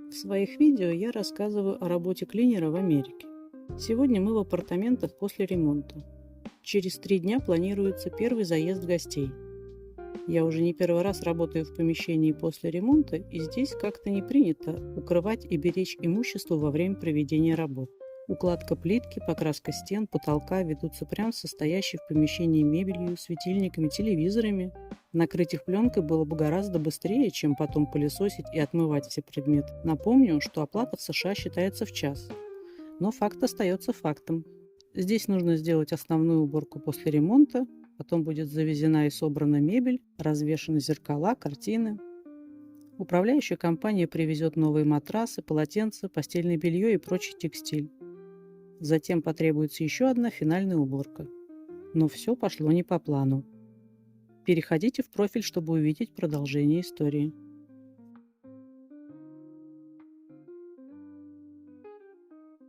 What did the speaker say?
В своих видео я рассказываю о работе клинера в Америке. Сегодня мы в апартаментах после ремонта. Через 3 дня планируется первый заезд гостей. Я уже не первый раз работаю в помещении после ремонта, и здесь как-то не принято укрывать и беречь имущество во время проведения работ. Укладка плитки, покраска стен, потолка ведутся прямо с состоящей в помещении мебелью, светильниками, телевизорами. Накрыть их пленкой было бы гораздо быстрее, чем потом пылесосить и отмывать все предметы. Напомню, что оплата в США считается в час. Но факт остается фактом. Здесь нужно сделать основную уборку после ремонта, потом будет завезена и собрана мебель, развешаны зеркала, картины. Управляющая компания привезет новые матрасы, полотенца, постельное белье и прочий текстиль. Затем потребуется еще одна финальная уборка. Но все пошло не по плану. Переходите в профиль, чтобы увидеть продолжение истории.